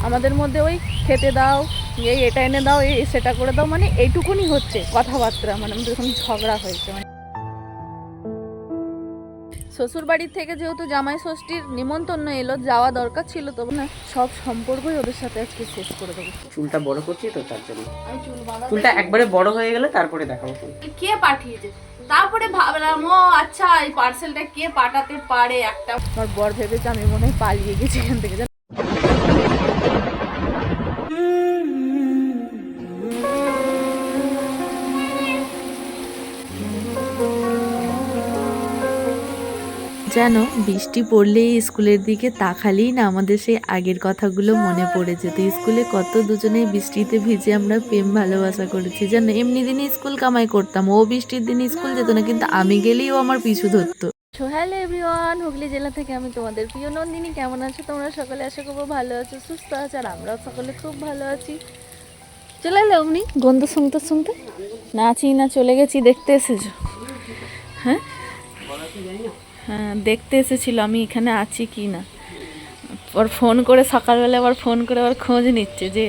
আমাদের মধ্যে ওই খেতে দাও, এটা এনে দাও, সেটা করে দাও, মানে এইটুকুনি হচ্ছে কথাবার্তা, মানে আমাদের এখন ঝগড়া হয়েছে। মানে শ্বশুর বাড়ির থেকে যেহেতু জামাই ষষ্ঠীর নিমন্ত্রণ এলো, যাওয়া দরকার ছিল, তবে না সব সম্পর্কই ওদের সাথে আজকে শেষ করে দেবো। চুলটা বড় করছি তো তার জন্য। আমি চুলটা একবারে বড় হয়ে গেলে তারপরে দেখাবো। কে পাঠিয়েছে, তারপরে ভাবলাম ও আচ্ছা এই পার্সেলটা কে পাঠাতে পারে। একটা আমার বর ভেবেছে আমি মনে হয় পালিয়ে গেছি এখান থেকে। যেন বৃষ্টি পড়লেই স্কুলের দিকে তাকালেই না আমাদের সেই আগের কথাগুলো মনে পড়ে যেত। স্কুলে কত দুজনেই বৃষ্টিতে ভিজে আমরা প্রেম ভালোবাসা করেছি। যেন এমনি দিনে স্কুল কামাই করতাম, ও বৃষ্টির দিনে স্কুল যেত না, কিন্তু আমি গেলেই ও আমার পিছু ধরতো। সো হ্যালো এভরিওয়ান, হুগলি জেলা থেকে আমি তোমাদের প্রিয় নন্দিনী। কেমন আছো তোমরা সকলে? আশা করবো ভালো আছো, সুস্থ আছো, আর আমরাও সকলে খুব ভালো আছি। চলে এলে অমনি গন্ধ শুনতে শুনতে নাচি না চলে গেছি, দেখতে এসেছো? হ্যাঁ হ্যাঁ, দেখতে এসেছিল আমি এখানে আছি কি না। ওর ফোন করে সকালবেলা আবার ফোন করে আবার খোঁজ নিচ্ছে যে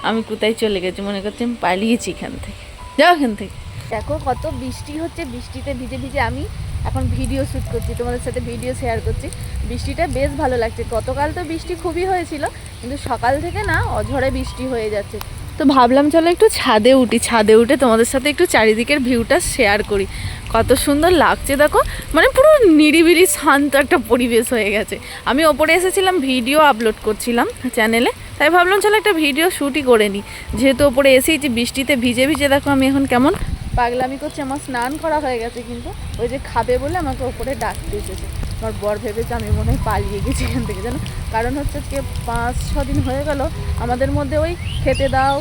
আমি কোথায় চলে গেছি, মনে করছি আমি পালিয়েছি এখান থেকে। যাও এখান থেকে। দেখো কত বৃষ্টি হচ্ছে, বৃষ্টিতে ভিজে ভিজে আমি এখন ভিডিও শ্যুট করছি, তোমাদের সাথে ভিডিও শেয়ার করছি। বৃষ্টিটা বেশ ভালো লাগছে। গতকাল তো বৃষ্টি খুবই হয়েছিল, কিন্তু সকাল থেকে না অঝরে বৃষ্টি হয়ে যাচ্ছে। তো ভাবলাম চলো একটু ছাদে উঠি, ছাদে উঠে তোমাদের সাথে একটু চারিদিকের ভিউটা শেয়ার করি। কত সুন্দর লাগছে দেখো, মানে পুরো নিরিবিলি শান্ত একটা পরিবেশ হয়ে গেছে। আমি ওপরে এসেছিলাম, ভিডিও আপলোড করছিলাম চ্যানেলে, তাই ভাবলাম চলো একটা ভিডিও শ্যুটই করে নিই। যেহেতু ওপরে এসেছি, বৃষ্টিতে ভিজে ভিজে দেখো আমি এখন কেমন পাগলামি করছি। আমার স্নান করা হয়ে গেছে, কিন্তু ওই যে খাবে বলে আমাকে ওপরে ডাকতে এসেছে। আমার বর ভেবেছে আমি মনে হয় পালিয়ে গেছি এখান থেকে, জানো। কারণ হচ্ছে আজকে 5-6 দিন হয়ে গেল আমাদের মধ্যে ওই খেতে দাও,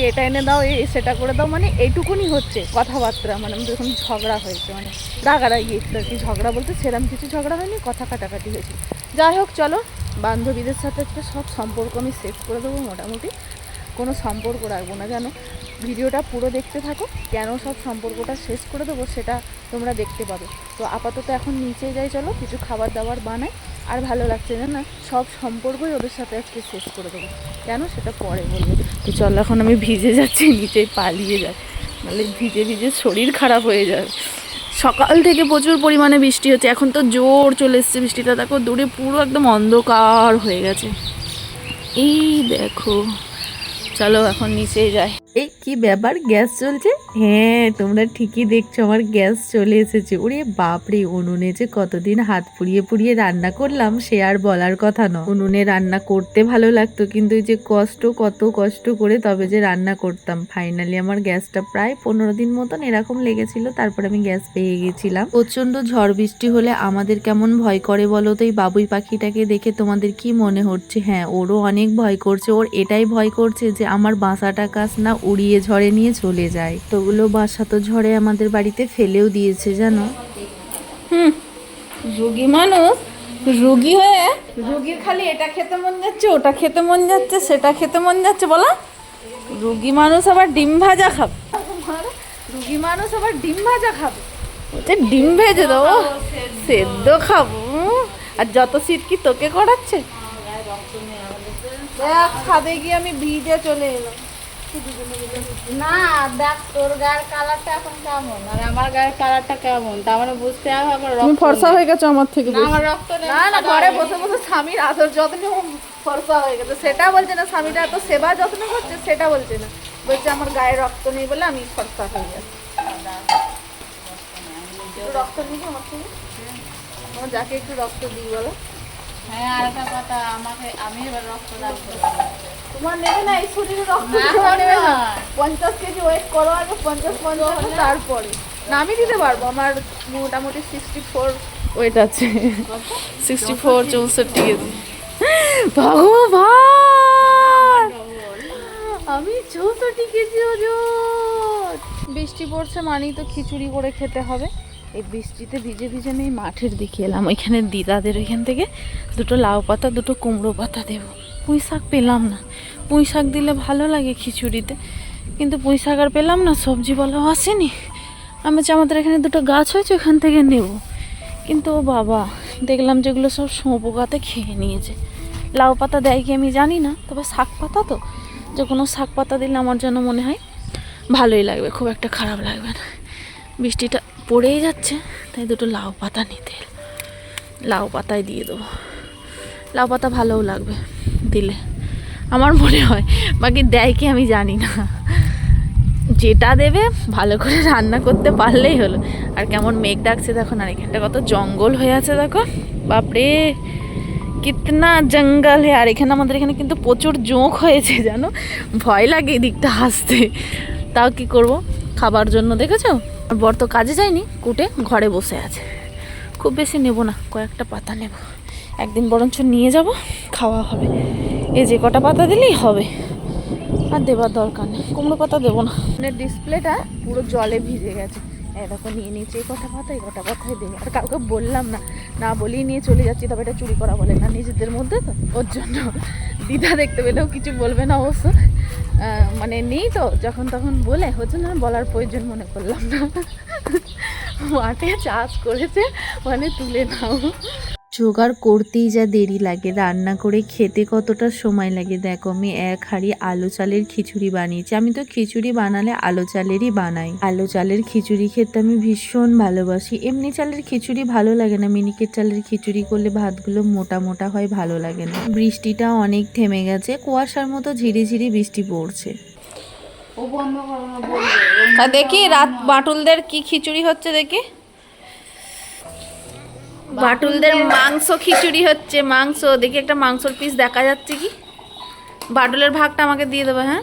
এটা এনে দাও, সেটা করে দাও, মানে এইটুকুনি হচ্ছে কথাবার্তা, মানে আমাদের এখন ঝগড়া হয়েছে। মানে রাগারাগি একটু আর কি, ঝগড়া বলতে সেরকম কিছু ঝগড়া হয়নি, কথা কাটাকাটি হয়েছে। যাই হোক চলো, বান্ধবীদের সাথে একটা সব সম্পর্ক আমি শেষ করে দেবো মোটামুটি, কোনো সম্পর্ক রাখবো না, জানো। ভিডিওটা পুরো দেখতে থাকো, কেন সব সম্পর্কটা শেষ করে দেবো সেটা তোমরা দেখতে পাবে। তো আপাতত এখন নিচে যাই, চলো কিছু খাবার দাবার বানাই। আর ভালো লাগছে না, সব সম্পর্কই ওদের সাথে আজকে শেষ করে দেবো, কেন সেটা পরে বলবো। তো চলো এখন আমি ভিজে যাচ্ছি, নিচে পালিয়ে যাই, নাহলে ভিজে ভিজে শরীর খারাপ হয়ে যাবে। সকাল থেকে প্রচুর পরিমাণে বৃষ্টি হচ্ছে, এখন তো জোর চলে এসছে বৃষ্টিটা। দেখো দূরে পুরো একদম অন্ধকার হয়ে গেছে, এই দেখো। চলো এখন নিচে যাই। এই কি ব্যাপার, গ্যাস চলছে? হ্যাঁ, তোমরা ঠিকই দেখছো, আমার গ্যাস চলে এসেছে। ওরে বাপরে, উনুনে যে কতদিন হাত পুড়িয়ে পুড়িয়ে রান্না করলাম সে আর বলার কথা নয়। উনুনে রান্না করতে ভালো লাগতো, কিন্তু এই যে কত কষ্ট করে তবে যে রান্না করতাম। ফাইনালি আমার গ্যাসটা প্রায় 15 দিন মতন এরকম লেগেছিল, তারপর আমি গ্যাস পেয়ে গেছিলাম। প্রচন্ড ঝড় বৃষ্টি হলে আমাদের কেমন ভয় করে বলো তো। এই বাবুই পাখিটাকে দেখে তোমাদের কি মনে হচ্ছে? হ্যাঁ, ওরও অনেক ভয় করছে। ওর এটাই ভয় করছে যে আমার বাসাটা কাছ না উড়িয়ে ঝড়ে নিয়ে চলে যায়। তোগুলো বাসা তো ঝড়ে আমাদের বাড়িতে ফেলেও দিয়েছে, জানো। রুগী মানুষ, রুগী হয়ে রুগীর খালি এটা খেতে মন যাচ্ছে, ওটা খেতে মন যাচ্ছে, সেটা খেতে মন যাচ্ছে, বলা। রুগী মানুষ আবার ডিম ভাজা খাবে, রুগী মানুষ আবার ডিম ভাজা খাবে, ওতে ডিম ভেজে দেবো, সেদ্ধ খাবো। আর যত শীত কি তোকে করাচ্ছে? খাবে গিয়ে আমি ভিজে চলে এলাম। না দেখ, তোর গায়ের কালারটা এখন কেমন আর আমার গায়ের কালারটা কেমন, তার মানে বুঝতে হবে আমার তুমি ফর্সা হয়ে গেছো আমার থেকে না, আমার রক্ত নেই। না না, ঘরে বসে বসে স্বামীর আদর যত্ন ফর্সা হয়ে গেছে, সেটা বলছে না। স্বামীটা এত সেবা যত্ন করছে সেটা বলছে না, বলছে আমার গায়ে রক্ত নেই বলে আমি ফর্সা হয়ে গেছি। রক্ত নিবি আমার থেকে? আমার যাকে একটু রক্ত দিই বলো। হ্যাঁ, আর একটা কথা, আমি এবার রক্ত রাখবো। তোমার নেবে না, এই শরীরে রক্ত না, তোমার নেবে না। না। 50 কেজি ওয়েট করো আগে, 50 তারপরে না আমি দিতে পারবো। আমার মোটামুটি 64 ওয়েট আছে, 64 64 কেজি। ভগবান, আমি 64 কেজি ওজন। বৃষ্টি পড়ছে মানেই তো খিচুড়ি করে খেতে হবে। এই বৃষ্টিতে ভিজে ভিজে আমি মাঠের দিকে এলাম, ওইখানে দিদাদের ওইখান থেকে দুটো লাউ পাতা, দুটো কুমড়ো পাতা দেবো। পুঁই শাক পেলাম না, পুঁই শাক দিলে ভালো লাগে খিচুড়িতে, কিন্তু পুঁই শাক আর পেলাম না। সবজি বলাও আসেনি। আমি যে আমাদের এখানে দুটো গাছ হয়েছে ওখান থেকে নেব, কিন্তু ও বাবা দেখলাম যেগুলো সব শুঁয়োপোকাতে খেয়ে নিয়েছে। লাউ পাতা দেয় কি আমি জানি না, তবে শাক পাতা তো, যে কোনো শাক পাতা দিলে আমার যেন মনে হয় ভালোই লাগবে, খুব একটা খারাপ লাগবে না। বৃষ্টিটা পড়েই যাচ্ছে, তাই দুটো লাউ পাতা নিতে এলাম। লাউ পাতায় দিয়ে দেবো, লাউ পাতা ভালোও লাগবে দিলে আমার মনে হয়। বাকি দেয় কি আমি জানি না, যেটা দেবে ভালো করে রান্না করতে পারলেই হলো। আর কেমন মেঘ ডাকছে দেখো, আর এখানটা কত জঙ্গল হয়ে আছে দেখো, বাপরে কিতনা জঙ্গল হে। আর এখানে আমাদের এখানে কিন্তু প্রচুর জোঁক হয়েছে জানো, ভয় লাগে এদিকটা আসতে। তাও কি করব, খাবার জন্য দেখেছো। আর বর তো কাজে যায়নি, কুটে ঘরে বসে আছে। খুব বেশি নেব না, কয়েকটা পাতা নেব, একদিন বরঞ্চ নিয়ে যাব, খাওয়া হবে। এই যে কটা পাতা দিলেই হবে, আর দেবার দরকার নেই। কুমড়ো পাতা দেবো না, ডিসপ্লেটা পুরো জলে ভিজে গেছে। দেখো নিয়ে নিয়েছি এই কটা পাতা, এই কটা পাতাই দেবো। আর কাউকে বললাম না, না বলেই নিয়ে চলে যাচ্ছি। তবে এটা চুরি করা বলে না নিজেদের মধ্যে, তো ওর জন্য দিদা দেখতে পেলেও কিছু বলবে না অবশ্য। মানে নেই তো যখন তখন বলে, ওর জন্য বলার প্রয়োজন মনে করলাম না। মাঠে চাষ করেছে মানে তুলে নাও। জোগাড় করতেই যা দেরি লাগে, রান্না করে খেতে কতটা সময় লাগে। দেখো আমি এক হাঁড়ি আলু চালের খিচুড়ি বানিয়েছি। আমি তো খিচুড়ি বানালে আলু চালেরই বানাই। আলু চালের খিচুড়ি খেতে আমি ভীষণ ভালোবাসি। এমনি চালের খিচুড়ি ভালো লাগে না, মিনিকেট চালের খিচুড়ি করলে ভাতগুলো মোটা মোটা হয়, ভালো লাগে না। বৃষ্টিটা অনেক থেমে গেছে, কুয়াশার মতো ঝিরিঝিরি বৃষ্টি পড়ছে। দেখি রাত বাটুলদের কি খিচুড়ি হচ্ছে, দেখি বাটুলদের মাংস খিচুড়ি হচ্ছে। মাংস দেখি, একটা মাংসর পিস দেখা যাচ্ছে কি। বাটুলের ভাগটা আমাকে দিয়ে দেবে, হ্যাঁ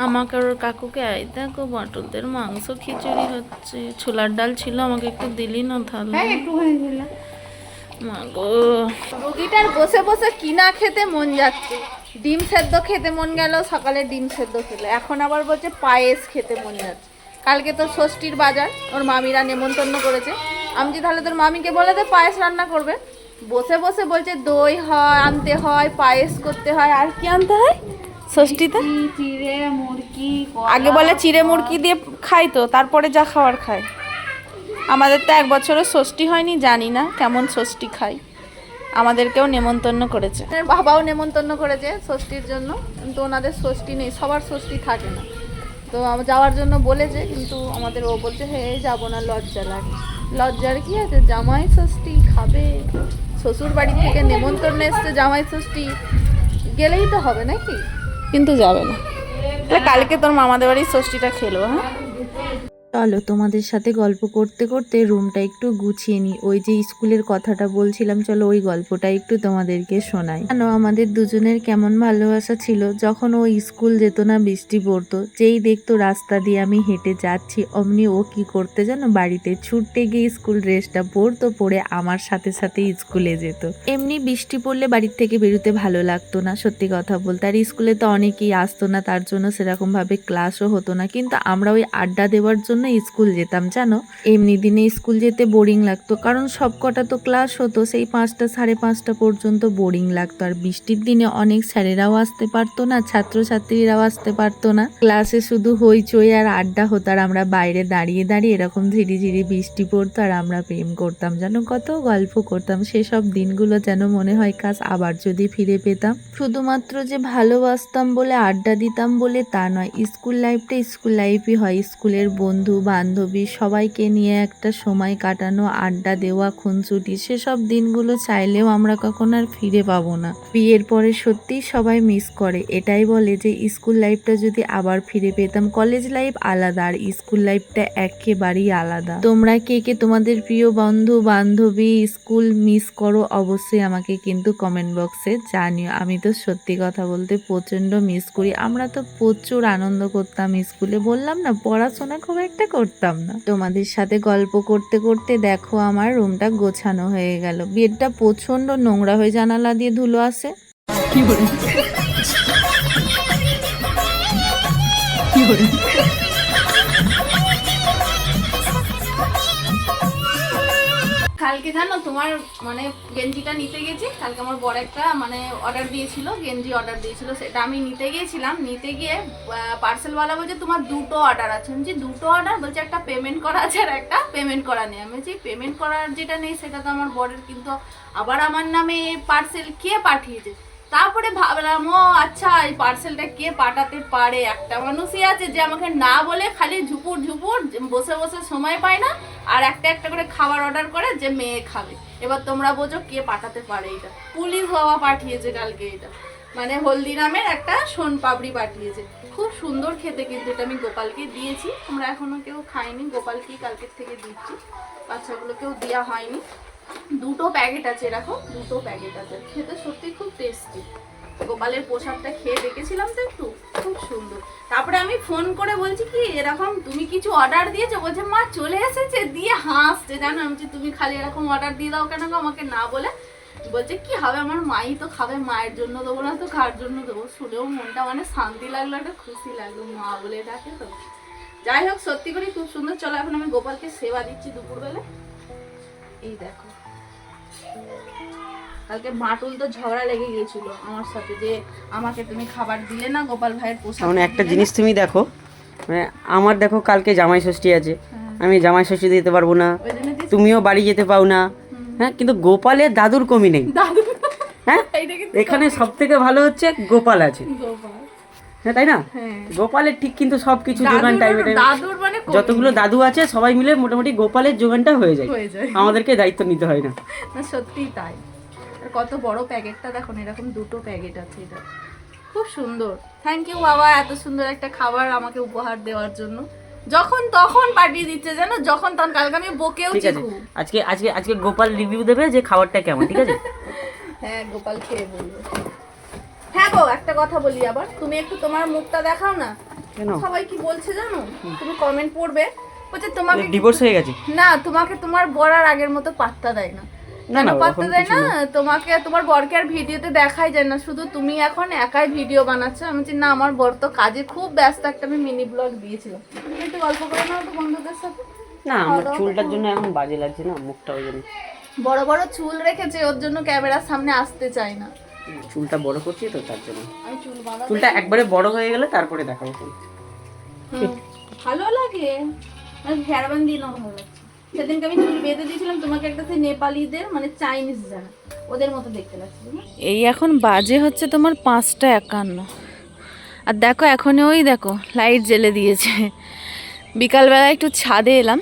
আমাকে ওর কাকুকে। এই দেখো বাটুলদের মাংস খিচুড়ি হচ্ছে। ছোলার ডাল ছিল, আমাকে একটু দিলি না তাহলে। মাগো, রুগীটার বসে বসে কিনা খেতে মন যাচ্ছে। ডিম সেদ্ধ খেতে মন গেল, সকালে ডিম সেদ্ধ খেলো, এখন আবার বলছে পায়েস খেতে মন যাচ্ছে। কালকে তো ষষ্ঠীর বাজার, ওর মামিরা নেমন্তন্ন করেছে। আমি যে তাহলে তোর মামিকে বলে দে পায়েস রান্না করবে। বসে বসে বলছে দই হয় আনতে হয়, পায়েস করতে হয়, আর কি আনতে হয় ষষ্ঠীতে। চিড়ে মুরগি, আগে বলে চিড়ে মুরগি দিয়ে খাই, তো তারপরে যা খাওয়ার খায়। আমাদের তো এক বছরও ষষ্ঠী হয়নি, জানি না কেমন ষষ্ঠী খাই। আমাদেরকেও নেমন্তন্ন করেছে, বাবাও নেমন্তন্ন করেছে ষষ্ঠীর জন্য, কিন্তু ওনাদের ষষ্ঠী নেই, সবার ষষ্ঠী থাকে না। তো যাওয়ার জন্য বলেছে, কিন্তু আমাদের ও বলছে হে যাবো না, লজ্জা লাগে। লজ্জার কি আছে, জামাই ষষ্ঠী খাবে, শ্বশুর বাড়ি থেকে নেমন্তন্ন এসছে, জামাই ষষ্ঠী গেলেই তো হবে নাকি, কিন্তু যাবে না। কালকে তোর মামাদের বাড়ির ষষ্ঠীটা খেলো। হ্যাঁ চলো তোমাদের সাথে গল্প করতে করতে রুমটা একটু গুছিয়ে নিই। ওই যে স্কুলের কথাটা বলছিলাম, চলো ওই গল্পটা একটু তোমাদেরকে শোনাই। জানো আমাদের দুজনের কেমন ভালোবাসা ছিল। যখন ও স্কুল যেত না, বৃষ্টি পড়তো, যেই দেখতো রাস্তা দিয়ে আমি হেঁটে যাচ্ছি, অমনি ও কি করতে জানো, বাড়িতে ছুটতে গিয়ে স্কুল ড্রেসটা পরতো, পরে আমার সাথে সাথে স্কুলে যেত। এমনি বৃষ্টি পড়লে বাড়ির থেকে বেরোতে ভালো লাগতো না, সত্যি কথা বলতে। আর স্কুলে তো অনেকেই আসতো না, তার জন্য সেরকম ভাবে ক্লাসও হতো না, কিন্তু আমরা ওই আড্ডা দেওয়ার জন্য স্কুল যেতাম জানো। এমনি দিনে স্কুল যেতে বোরিং লাগতো, কারণ সব কটা তো ক্লাস হতো, সেই 5টা সাড়ে 5টা পর্যন্ত বোরিং লাগতো। আর বৃষ্টির দিনে অনেক স্যারেরাও আসতে পারতো না, ছাত্রছাত্রীরাও আসতে পারতো না, ক্লাসে শুধু হইচই আর আড্ডা হতো। আর আমরা বাইরে দাঁড়িয়ে দাঁড়িয়ে এরকম ঝিরি ঝিরি বৃষ্টি পড়তো, আর আমরা প্রেম করতাম জানো, কত গল্প করতাম। সেসব দিনগুলো যেন মনে হয় কাজ আবার যদি ফিরে পেতাম। শুধুমাত্র যে ভালোবাসতাম বলে আড্ডা দিতাম বলে তা নয়, স্কুল লাইফটা স্কুল লাইফই হয়। স্কুলের বন্ধু বান্ধবী সবাইকে নিয়ে একটা সময় কাটানো, আড্ডা দেওয়া, খুনসুটি, সেসব দিনগুলো চাইলেও আমরা কখনো আর ফিরে পাবো না। বিয়ের পরে সত্যিই সবাই মিস করে, এটাই বলে যে স্কুল লাইফটা যদি আবার ফিরে পেতাম। কলেজ লাইফ আলাদা, আর স্কুল লাইফটা একেবারেই আলাদা। তোমরা কে কে তোমাদের প্রিয় বন্ধু বান্ধবী স্কুল মিস করো, অবশ্যই আমাকে কিন্তু কমেন্ট বক্সে জানিও। আমি তো সত্যি কথা বলতে প্রচন্ড মিস করি। আমরা তো প্রচুর আনন্দ করতাম স্কুলে, বললাম না পড়াশোনা খুব একটা করতাম না। তোমাদের সাথে গল্প করতে করতে দেখো আমার রুমটা গোছানো হয়ে গেল। বেডটা প্রচন্ড নোংরা হয়ে, জানালা দিয়ে ধুলো আসে। কালকে জানো তোমার মানে গেঞ্জিটা নিতে গেছি, কালকে আমার বড় একটা মানে অর্ডার দিয়েছিল, গেঞ্জি অর্ডার দিয়েছিল, সেটা আমি নিতে গিয়েছিলাম। নিতে গিয়ে পার্সেলওয়ালা বলছে তোমার দুটো অর্ডার আছে। আমি বলছি দুটো অর্ডার? বলছে একটা পেমেন্ট করা আছে আর একটা পেমেন্ট করা নেই। আমি বলছি পেমেন্ট করার যেটা নেই সেটা তো আমার বরের, কিন্তু আবার আমার নামে পার্সেল কে পাঠিয়েছে? তারপরে ভাবলাম ও আচ্ছা এই পার্সেলটা কে পাঠাতে পারে, একটা মানুষই আছে যে আমাকে না বলে খালি ঝুপুর ঝুপুর বসে বসে সময় পায় না আর একটা একটা করে খাবার অর্ডার করে যে মেয়ে খাবে। এবার তোমরা বোঝো কে পাঠাতে পারে। এটা পুলিশ বাবা পাঠিয়েছে কালকে, এটা মানে হলদিরামের একটা সোন পাপড়ি পাঠিয়েছে, খুব সুন্দর খেতে। কিন্তু এটা আমি গোপালকে দিয়েছি, আমরা এখনো কেউ খাইনি, গোপালকেই কালকের থেকে দিচ্ছি, বাচ্চাগুলোকেও দেওয়া হয়নি। দুটো প্যাকেট আছে, এরকম দুটো প্যাকেট আছে, খেতে সত্যি খুব টেস্টি। গোপালের প্রসাদটা খেয়ে দেখেছিলাম তো একটু, খুব সুন্দর। তারপরে আমি ফোন করে বলছি কি এরকম তুমি কিছু অর্ডার দিয়েছো, বলছে মা চলে এসেছে, দিয়ে হাসছে জানো। আমি বলছি তুমি খালি এরকম অর্ডার দিয়ে দাও কেন গো আমাকে না বলে। বলছে কি হবে আমার মাই তো খাবে, মায়ের জন্য দেবো না তো কার জন্য দেবো। শুনেও মনটা মানে শান্তি লাগলো, একটা খুশি লাগলো, মা বলে ডাকে তো। যাই হোক সত্যি করে খুব সুন্দর। চলো এখন আমি গোপালকে সেবা দিচ্ছি দুপুরবেলা। এই দেখো কালকে মাটুল তো ঝগড়া লেগে গিয়েছিল আমার সাথে যে আমাকে তুমি খাবার দিলে না, গোপাল ভাইয়ের পোশাক। মানে একটা জিনিস তুমি দেখো, মানে আমার দেখো কালকে জামাই ষষ্ঠী আছে, আমি জামাই ষষ্ঠী দিতে পারবো না, ওই জন্য তুমিও বাড়ি যেতে পাও না। হ্যাঁ, কিন্তু গোপালের দাদুর কমি নেই। দাদু হ্যাঁ, এইটা কিন্তু এখানে সব থেকে ভালো হচ্ছে গোপাল আছে। গোপাল, হ্যাঁ তাই না, হ্যাঁ গোপালের ঠিক কিন্তু সবকিছু যোগান টাইমে দাদুর মানে যতগুলো দাদু আছে সবাই মিলে মোটামুটি গোপালের যোগানটা হয়ে যায়, আমাদেরকে দায়িত্ব নিতে হয় না। না সত্যিই তাই। আর কত বড় প্যাকেটটা দেখো, এরকম দুটো প্যাকেট আছে, এটা খুব সুন্দর। থ্যাংক ইউ বাবা এত সুন্দর একটা খাবার আমাকে উপহার দেওয়ার জন্য। যখন তখন পাঠিয়ে দিচ্ছে জানো, যখন তখন। কালকে আমি বকেও ঠিক আছে, আজকে আজকে আজকে গোপাল রিভিউ দেবে যে খাবারটা কেমন, ঠিক আছে? হ্যাঁ গোপাল খেয়ে বলবো। হ্যাঁ গো একটা কথা বলি আবার, তুমি একটু তোমার মুখটা দেখাও না। কেন? সবাই কি বলছে জানো, তুমি কমেন্ট পড়বে বলছে তোমাকে ডিভোর্স হয়ে গেছে না, তোমাকে তোমার বর আর আগের মতো পাত্তা দেয় না। না না, পাত্তা দেয় না তোমাকে, তোমার বরকে আর ভিডিওতে দেখাই যায় না, শুধু তুমি এখন একাই ভিডিও বানাচ্ছো। আমি বলছি না আমার বর তো কাজে খুব ব্যস্ত, একটা আমি মিনি ব্লগ দিয়েছিলাম, একটু গল্প করে নাও তো বন্ধুদের সাথে। না, আমার চুলটার জন্য এখন বাজে লাগছে না মুখটা, ওই জন্য। বড় বড় চুল রেখেছে ওর জন্য ক্যামেরার সামনে আসতে চায় না। চুলটা বড় করছি তো তার জন্য। আমি চুল বাঁধা চুলটা একবারে বড় হয়ে গেলে তারপরে দেখাবো। ভালো লাগে, হেয়ার ব্যান্ড দিয়ে নাও ভালো লাগছে। সেদিনকে আমি চুল বেঁধে দিয়েছিলাম তোমাকে, একটা সেই নেপালিদের মানে চাইনিজ যারা ওদের মতো দেখতে লাগছিল। এই এখন বাজে হচ্ছে তোমার 5:51, আর দেখো এখন ওই দেখো লাইট জ্বেলে দিয়েছে। বিকালবেলা একটু ছাদে এলাম,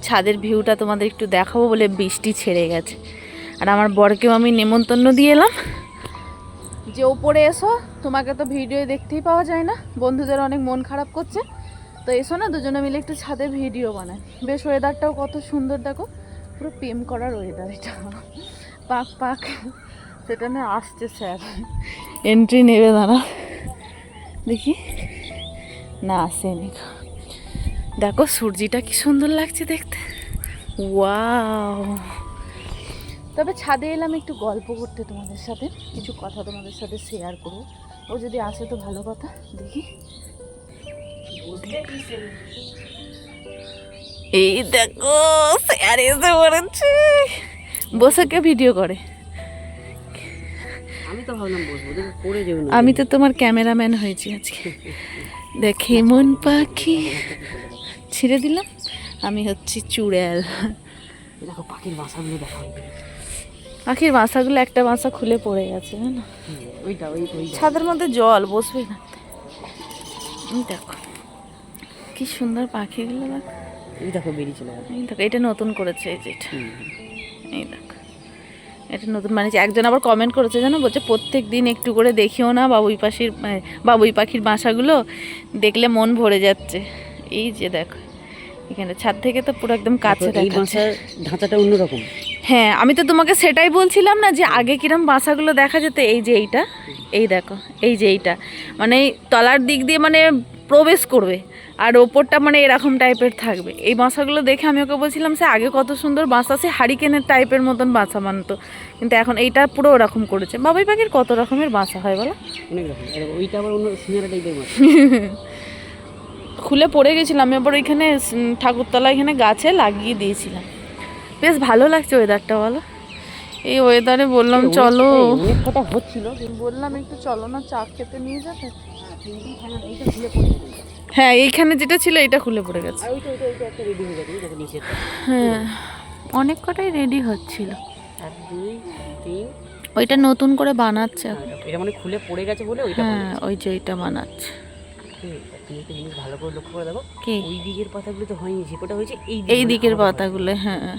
ছাদের ভিউটা তোমাদের একটু দেখাবো বলে, বৃষ্টি ছেড়ে গেছে। আর আমার বরকেও আমি নেমন্তন্ন দিয়ে এলাম যে ওপরে এসো, তোমাকে তো ভিডিও দেখতেই পাওয়া যায় না, বন্ধুদের অনেক মন খারাপ করছে, তো এসো না দুজনে মিলে একটু ছাদে ভিডিও বানাই। বেশ ওয়েদারটাও কত সুন্দর দেখো, পুরো প্রেম করার ওয়েদার এটা। পাক পাক সেটা না আসছে স্যার, এন্ট্রি নেবে দাঁড়া দেখি, না আসেনি। দেখো সূর্যিটা কি সুন্দর লাগছে দেখতে, ওয়াও। তবে ছাদে এলাম একটু গল্প করতে তোমাদের সাথে, কিছু কথা তোমাদের সাথে শেয়ার করবো। ও যদি আসে তো ভালো কথা, দেখি। এই দেখো স্যার এসে পড়েছে, বসে কে ভিডিও করে। আমি তো ভাবলাম বসবো, পড়ে যাবে না। আমি তো তোমার ক্যামেরাম্যান হয়েছি আজকে। দেখে মন পাখি ছিঁড়ে দিলাম, আমি হচ্ছি চুড়েল। দেখো পাখির বাসাগুলো দেখো, পাখির বাসাগুলো একটা বাসা খুলে পড়ে গেছে না, ওইটা ওই ছাদের মধ্যে জল, বসবেই না। দেখো কি সুন্দর পাখিগুলো, দেখো এই দেখো বেরিয়ে চলে গেছে। এই দেখো এটা নতুন করেছে, এই যে এটা, এই দেখো এটা নতুন বানিয়েছে। একজন আবার কমেন্ট করেছে জানো, বলছে প্রত্যেক দিন একটু করে দেখিও না বাবুই পাখির বাসাগুলো, দেখলে মন ভরে যাচ্ছে। এই যে দেখো এখানে ছাদ থেকে তো পুরো একদম কাছে এই বাসার ঢাঁচাটা অন্যরকম। হ্যাঁ আমি তো তোমাকে সেটাই বলছিলাম না, যে আগে কিরম বাসাগুলো দেখা যেত। এই যে এইটা, এই দেখো এই যে এইটা মানে তলার দিক দিয়ে মানে প্রবেশ করবে, আর ওপরটা মানে এরকম টাইপের থাকবে। এই বাসাগুলো দেখে আমি ওকে বলছিলাম সে আগে কত সুন্দর বাসা, সে হারিকেনের টাইপের মতন বাসা মানতো, কিন্তু এখন এইটা পুরো ওরকম করেছে। বাবুই পাখির কত রকমের বাসা হয় বলো, অনেক রকম। ওইটা আবার অন্য সিনারা টাইপের মাছ। খুলে পড়ে গেছিলাম, আমি আবার ওইখানে ঠাকুরতলা এখানে গাছে লাগিয়ে দিয়েছিলাম। বেশ ভালো লাগছে ওয়েদারটা বলো। এই ওয়েদারে বললাম চলো, অনেক কথা হচ্ছিল, বললাম একটু চলো না চা খেতে নিয়ে যাবে। হ্যাঁ এইখানে যেটা ছিল এটা খুলে পড়ে গেছে। আর ওইটা ওইটা ওইটা একটা রেডি হয়ে গেছে, দেখো নিচে। হ্যাঁ অনেক কটাই রেডি হচ্ছিল। 1 2 3 ওইটা নতুন করে বানাচ্ছে এখন। এটা মানে খুলে পড়ে গেছে বলে ওইটা হ্যাঁ ওই যে ওইটা বানাচ্ছে। তুমি একটা জিনিস ভালো করে লক্ষ্য করে দেখো, কি? ওই দিকের পাতাগুলো তো হয়নি, সেটা হয়েছে এই দিকের পাতাগুলো, হ্যাঁ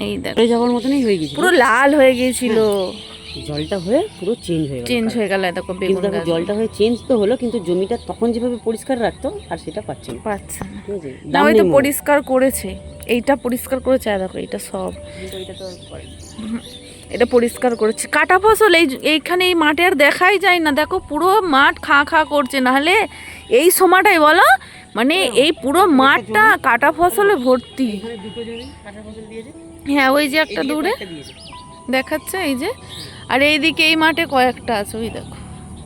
এই দেখো পড়ে যাওয়ার মতনই হয়ে গেছে, পুরো লাল হয়ে গিয়েছিল, জলটা হয়ে পুরো চেঞ্জ হয়ে গেল। চেঞ্জ হয়ে গেল। দেখো কিন্তু বেগুন দেখো গাছ জলটা হয়ে চেঞ্জ তো হলো, কিন্তু জমিটা তখন যেভাবে পরিষ্কার রাখতো আর সেটা পাচ্ছে না, পাচ্ছে না। ঠিক আছে? না দাম হয়তো নেই মনে। পরিষ্কার করেছে, এইটা পরিষ্কার করেছে, আর দেখো এটা সব কিন্তু ওইটা তো করে। এটা পরিষ্কার করেছে। কাটা ফসল এইখানে এই মাঠে আর দেখাই যায় না, দেখো পুরো মাঠ খা খা করছে। নাহলে এই সময়টাই বলো মানে এই পুরো মাঠটা কাটা ফসলে ভর্তি। এখানে দুটো জমি কাঁচা ফসল দিয়েছে, হ্যাঁ ওই যে একটা এদিকে দূরে একটা দিয়েছে। দেখাচ্ছে এই যে, আর এইদিকে এই মাঠে কয়েকটা আছে, ওই দেখো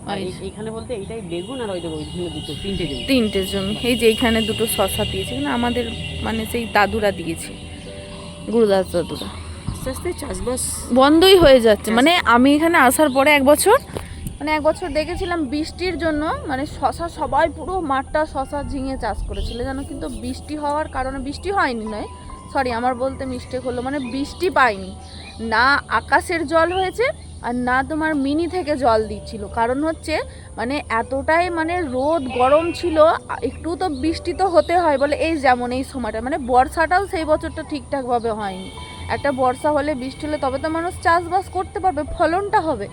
আর এইখানে বলতে এইটাই বেগুন, আর ওই দেখো ওইখানে দুটো তিনটে জমি। তিনটে জমি। এই যে এইখানে দুটো শশা দিয়েছে, না আমাদের মানে সেই দাদুরা দিয়েছে, গুরুদাস দাদুরা। আস্তে আস্তে চাষবাস বন্ধই হয়ে যাচ্ছে। মানে আমি এখানে আসার পরে এক বছর দেখেছিলাম বৃষ্টির জন্য মানে শশা সবাই পুরো মাঠটা শশা ঝিঙে চাষ করেছিল জানো, কিন্তু বৃষ্টি হওয়ার কারণে, বৃষ্টি হয়নি নয় সরি আমার বলতে মিস্টেক হলো, মানে বৃষ্টি পাইনি না, আকাশের জল হয়েছে আর না তোমার মিনি থেকে জল দিচ্ছিল। কারণ হচ্ছে মানে এতটাই মানে রোদ গরম ছিল, একটু তো বৃষ্টি তো হতে হয় বলে, এই যেমন এই সময়টা মানে বর্ষাটাও সেই বছরটা ঠিকঠাকভাবে হয়নি। একটা বর্ষা হলে বৃষ্টি হলে তবে তো মানুষ চাষবাস করতে পারবে, ফলনটা হবে।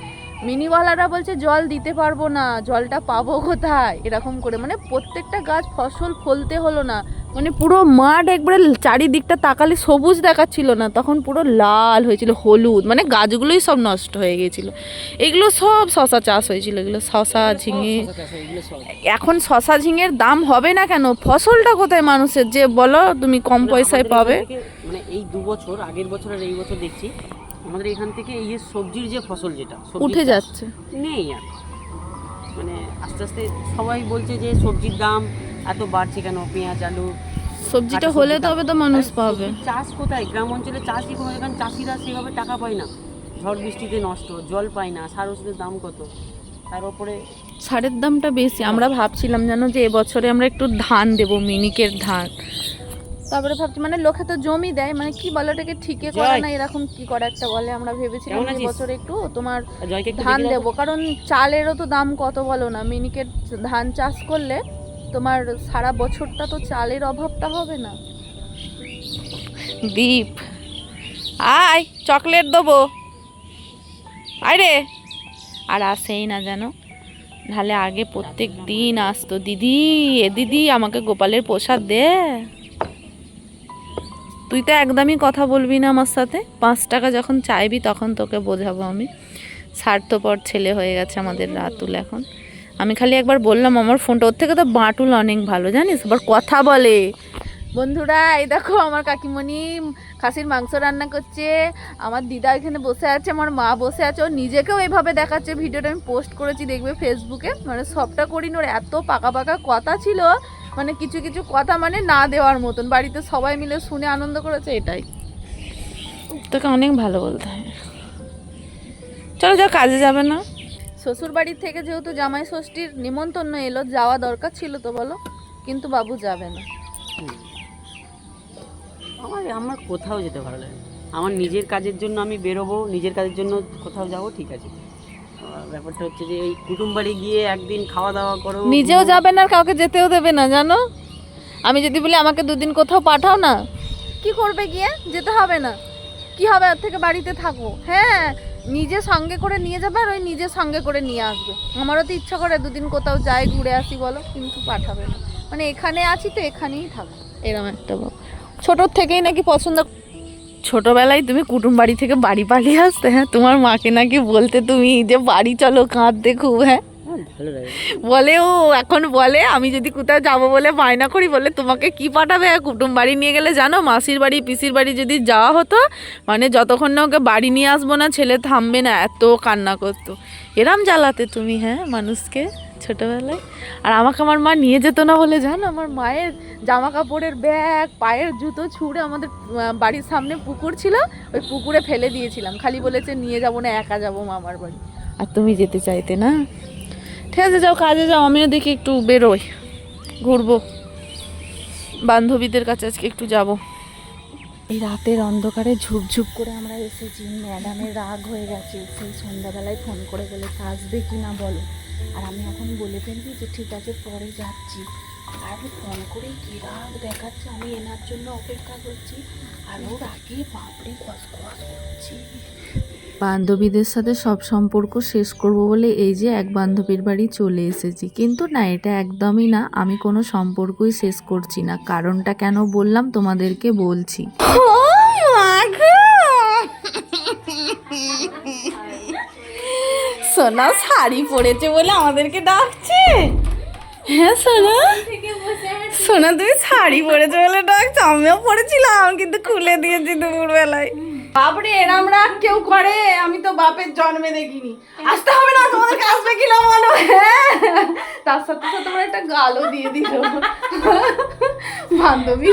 মিনিওয়ালারা বলছে জল দিতে পারবো না, জলটা পাবো কোথায়, এরকম করে মানে প্রত্যেকটা গাছ ফসল ফলতে হলো না, মানে পুরো মাঠ একবারে চারিদিকটা তাকালে সবুজ দেখাচ্ছিল না, তখন পুরো লাল হয়েছিল, হলুদ, মানে গাছগুলোই সব নষ্ট হয়ে গিয়েছিল। এগুলো সব শশা চাষ হয়েছিল, এগুলো শশা ঝিঙে। এখন শশা ঝিঙের দাম হবে না কেন, ফসলটা কোথায় মানুষের যে বলো তুমি কম পয়সায় পাবে। মানে এই 2 বছর আগের বছর আর এই বছর দেখছি আমাদের এখান থেকে এই যে সবজির যে ফসল যেটা সবজির উঠে চাষ যাচ্ছে। নেই আর, মানে আস্তে আস্তে সবাই বলছে যে সবজির দাম এত বাড়ছে কেন, পেঁয়াজ আলু সবজিটা কাঁচা হলে সবজির তবে তো দাম। মানুষ আর পাবে। সবজির চাষ কোথায়, গ্রাম অঞ্চলে চাষই কোনো, এখানে চাষিরা সেভাবে টাকা পায় না, ঝড় বৃষ্টিতে নষ্ট, জল পায় না, সার ওষুধের দাম কত, তার উপরে সারের দামটা বেশি। আমরা ভাবছিলাম জানো যে এবছরে আমরা একটু ধান দেবো, মিনিকের ধান, তারপরে ভাবছি মানে লোকে তো জমি দেয়, মানে কি বলে ওটাকে ঠিকে করে না এরকম কি করে একটা বলে, আমরা ভেবেছিলাম কেমন এই আছিস? বছর একটু তোমার জয়কে একটু ধান দেখে দাও। দেবো, কারণ চালেরও তো দাম কত বলো না, মিনিকের ধান চাষ করলে তোমার সারা বছরটা তো চালের অভাবটা হবে না। দীপ আয় চকলেট দেবো, আয় রে, আর আসেই না জানো, নাহলে আগে প্রত্যেক দিন আসতো, দিদি এ দিদি আমাকে গোপালের প্রসাদ দে। তুই তো একদমই কথা বলবি না আমার সাথে, 5 টাকা যখন চাইবি তখন তোকে বোঝাবো আমি। স্বার্থপর ছেলে হয়ে গেছে আমাদের রাতুল এখন। আমি খালি একবার বললাম আমার ফোনটা, ওর থেকে তো বাঁটুল অনেক ভালো জানিস, আবার কথা বলে। বন্ধুরা এই দেখো আমার কাকিমণি খাসির মাংস রান্না করছে, আমার দিদা এখানে বসে আছে, আমার মা বসে আছে, ও নিজেকেও এইভাবে দেখাচ্ছে, ভিডিওটা আমি পোস্ট করেছি দেখবে ফেসবুকে, মানে সবটা করিনি, ওর এত পাকা পাকা কথা ছিল, মানে কিছু কিছু কথা মানে না দেওয়ার মতন, বাড়িতে সবাই মিলে শুনে আনন্দ করেছে, এটাই তোকে অনেক ভালো বলতে হয়। চলো যাও, কাজে যাবে না? শ্বশুর বাড়ির থেকে যেহেতু জামাই ষষ্ঠীর নিমন্ত্রণ এলো, যাওয়া দরকার ছিল তো বলো, কিন্তু বাবু যাবে না। আমার কোথাও যেতে ভালো লাগে না। আমার নিজের কাজের জন্য আমি বেরোবো, নিজের কাজের জন্য কোথাও যাবো, ঠিক আছে। ব্যাপারটা হচ্ছে যে এই কুটুম বাড়ি গিয়ে একদিন খাওয়া দাওয়া করো, নিজেও যাবে না আর কাউকে যেতেও দেবে না জানো। আমি যদি বলি আমাকে 2 দিন কোথাও পাঠাও না, কি করবে গিয়ে, যেতে হবে না, কি হবে ওর থেকে, বাড়িতে থাকবো। হ্যাঁ নিজে সঙ্গে করে নিয়ে যাবে আর ওই নিজে সঙ্গে করে নিয়ে আসবে। আমারও তো ইচ্ছা করে 2 দিন কোথাও যাই ঘুরে আসি বলো, কিন্তু পাঠাবে না, মানে এখানে আছি তো এখানেই থাকবো, এরকম একটা ব্যাপার। ছোটোর থেকেই নাকি পছন্দ, ছোটবেলায় তুমি কুটুম বাড়ি থেকে বাড়ি পালিয়ে আসতে, হ্যাঁ তোমার মাকে নাকি বলতে তুমি যে বাড়ি চলো, কাঁদতে খুব, হ্যাঁ ভালো লাগে। বলে ও এখন বলে আমি যদি কোথাও যাবো বলে বায়না করি, বলে তোমাকে কি পাঠাবে কুটুম বাড়ি নিয়ে গেলে, জানো মাসির বাড়ি পিসির বাড়ি যদি যাওয়া হতো মানে যতক্ষণ না ওকে বাড়ি নিয়ে আসবো না ছেলে থামবে না, এত কান্না করতো, এরম জ্বালাতে তুমি, হ্যাঁ মানুষকে ছোটবেলায়। আর আমাকে আমার মা নিয়ে যেত না বলে জানো, আমার মায়ের জামা কাপড়ের ব্যাগ পায়ের জুতো ছুঁড়ে আমাদের বাড়ির সামনে পুকুর ছিল, ওই পুকুরে ফেলে দিয়েছিলাম, খালি বলেছে নিয়ে যাবো না, একা যাবো মামার বাড়ি, আর তুমি যেতে চাইতে না। ঠিক আছে যাও, কাজে যাও, আমিও দেখি একটু বেরোই, ঘুরবো, বান্ধবীদের কাছে আজকে একটু যাব। এই রাতের অন্ধকারে ঝুপঝুপ করে আমরা এসেছি, ম্যাডামের রাগ হয়ে গেছে, সেই সন্ধ্যাবেলায় ফোন করে বলেছে আসবে কি না বলো। আর আমি এখন বলে ফেলবি যে ঠিক আছে পরে যাচ্ছি, আর আমি ফোন করে কি রাগ দেখাচ্ছে, আমি এনার জন্য অপেক্ষা করছি আর ওর আগে বাপরে কসকস করছি। বান্ধবীদের সাথে সব সম্পর্ক শেষ করব বলে এই যে এক বান্ধবীর বাড়ি চলে এসেছি, কিন্তু না এটা একদমই না, আমি কোনো সম্পর্কই শেষ করছি না। কারণটা কেন বললাম তোমাদেরকে বলছি। সোনা শাড়ি পরেছে বলে আমাদেরকে ডাকছে। হ্যাঁ সোনা, সোনা তুমি শাড়ি পরেছে বলে ডাকছো, আমিও পরেছিলাম কিন্তু খুলে দিয়েছি দুপুরবেলায়। বাপরে এরম রাগ কেউ করে, আমি তো বাপের জন্মে দেখিনি। আসতে হবে না, তোমাদেরকে আসবে কিনা বলো। হ্যাঁ, তার সাথে সাথে তোমরা একটা গালও দিয়ে দিল বান্ধবী।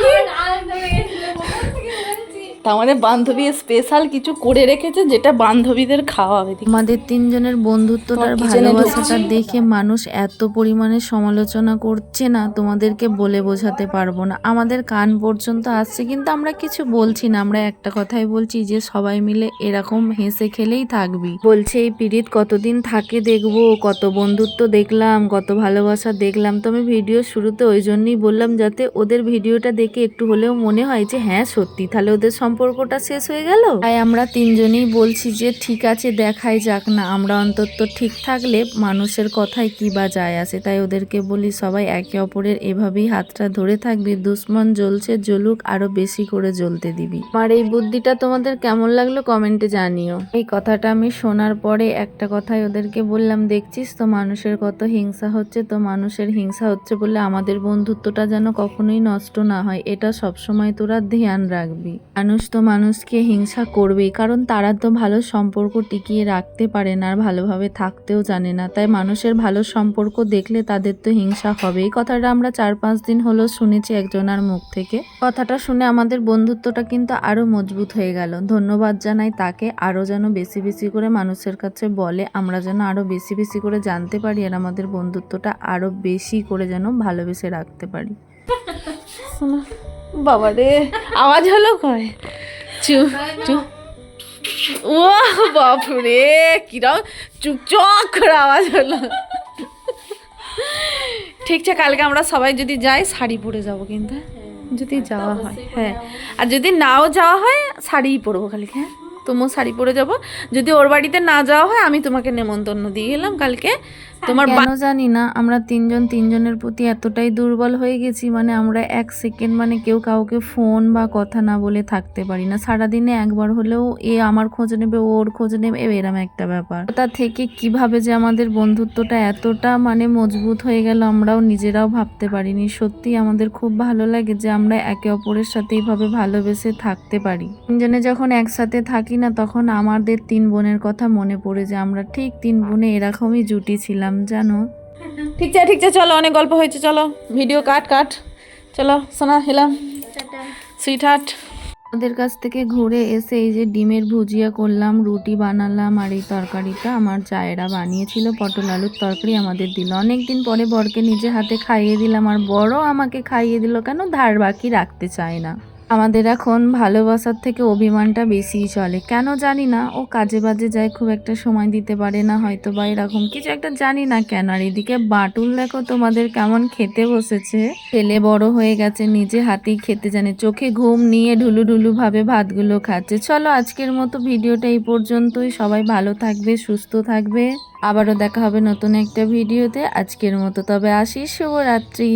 তার মানে বান্ধবী স্পেশাল কিছু করে রেখেছে যেটা বান্ধবীদের খাওয়াবে। আমাদের তিনজনের বন্ধুত্বটার ভালোবাসাটা দেখে মানুষ এত পরিমাণে সমালোচনা করছে না, তোমাদেরকে বলে বোঝাতে পারবো না। আমাদের কান পর্যন্ত আসছে কিন্তু আমরা কিছু বলছি না, আমরা একটা কথাই বলছি যে সবাই মিলে এরকম হেসে খেলেই থাকবি। বলছে এই পিরিত কতদিন থাকে দেখবো, কত বন্ধুত্ব দেখলাম, কত ভালোবাসা দেখলাম। তো আমি ভিডিও শুরুতে ওই জন্যই বললাম যাতে ওদের ভিডিওটা দেখে একটু হলেও মনে হয় যে হ্যাঁ সত্যি তাহলে ওদের সম্পর্কটা শেষ হয়ে গেল। তাই আমরা তিনজনেই বলছি যে ঠিক আছে দেখাই যাক না, আমরা অন্তত ঠিক থাকলে মানুষের কথায় কি বা যায় আসে। তাই ওদেরকে বলি সবাই একে অপরের এভাবেই হাতটা ধরে থাকবি, দুশ্মন জ্বলছে জ্বলুক, আরো বেশি করে জ্বলতে দিবি। আমার এই বুদ্ধিটা তোমাদের কেমন লাগলো কমেন্টে জানিও। এই কথাটা আমি শোনার পরে একটা কথাই ওদেরকে বললাম, দেখছিস তো মানুষের কত হিংসা হচ্ছে, তো মানুষের হিংসা হচ্ছে বলে আমাদের বন্ধুত্বটা যেন কখনোই নষ্ট না হয়, এটা সবসময় তোরা ধ্যান রাখবি। মানুষ তো মানুষকে হিংসা করবেই, কারণ তারা তো ভালো সম্পর্ক টিকিয়ে রাখতে পারে না আর ভালোভাবে থাকতেও জানে না। তাই মানুষের ভালো সম্পর্ক দেখলে তাদের তো হিংসা হবে। এই কথাটা আমরা 4-5 দিন হলো শুনেছি একজনের মুখ থেকে। কথাটা শুনে আমাদের বন্ধুত্বটা কিন্তু আরো মজবুত হয়ে গেল। ধন্যবাদ জানাই তাকে, আরো যেন বেশি বেশি করে মানুষের কাছে বলে, আমরা যেন আরো বেশি বেশি করে জানতে পারি আর আমাদের বন্ধুত্বটা আরো বেশি করে যেন ভালোবেসে রাখতে পারি। বাবা রে, আওয়াজ হলো কয় চু চু, ও বাপরে কিরম চুকচক করে আওয়াজ হলো। ঠিক আছে, কালকে আমরা সবাই যদি যাই শাড়ি পরে যাব, কিন্তু যদি যাওয়া হয় হ্যাঁ, আর যদি নাও যাওয়া হয় শাড়িই পরবো কালকে। হ্যাঁ তুমিও শাড়ি পরে যাবো। যদি ওর বাড়িতে না যাওয়া হয় আমি তোমাকে নেমন্তন্ন দিয়ে গেলাম কালকে। তোমার কেন জানি না আমরা তিনজনের প্রতি এতটাই দুর্বল হয়ে গেছি, মানে আমরা এক সেকেন্ড মানে কেউ কাউকে ফোন বা কথা না বলে থাকতে পারি না। সারাদিনে একবার হলেও এ আমার খোঁজ নেবে, ওর খোঁজ নেবে, এরম একটা ব্যাপার। তা থেকে কিভাবে যে আমাদের বন্ধুত্বটা এতটা মানে মজবুত হয়ে গেল আমরাও নিজেরাও ভাবতে পারিনি। সত্যি আমাদের খুব ভালো লাগে যে আমরা একে অপরের সাথে এইভাবে ভালোবেসে থাকতে পারি। তিনজনে যখন একসাথে থাকি না তখন আমাদের 3 বোনের কথা মনে পড়ে যে আমরা ঠিক 3 বোনে এরকমই জুটি ছিলাম জানো। ঠিক আছে চলো, অনেক গল্প হয়েছে, চলো ভিডিও কাট চলো সোনা, হেলাম সুইট হার্ট। ওদের কাছ থেকে ঘুরে এসে এই যে ডিমের ভুজিয়া করলাম, রুটি বানালাম, আর এই তরকারিটা আমার জায়েরা বানিয়েছিল, পটল আলুর তরকারি আমাদের দিল। অনেকদিন পরে বরকে নিজে হাতে খাইয়ে দিলাম, আর বড় আমাকে খাইয়ে দিল কেন, ধার বাকি রাখতে চায় না। আমাদের এখন ভালোবাসার থেকে অভিমানটা বেশিই চলে, কেন জানি না। ও কাজে বাজে যায়, খুব একটা সময় দিতে পারে না হয়তো বা এরকম কিছু একটা, জানি না কেন। আর এদিকে বাটুল দেখো তোমাদের কেমন খেতে বসেছে। ছেলে বড় হয়ে গেছে, নিজে হাতেই খেতে জানে, চোখে ঘুম নিয়ে ঢুলু ভাবে ভাতগুলো খাচ্ছে। চলো আজকের মতো ভিডিওটা এই পর্যন্তই। সবাই ভালো থাকবে, সুস্থ থাকবে, আবারও দেখা হবে নতুন একটা ভিডিওতে। আজকের মতো তবে আসি, শুভরাত্রি।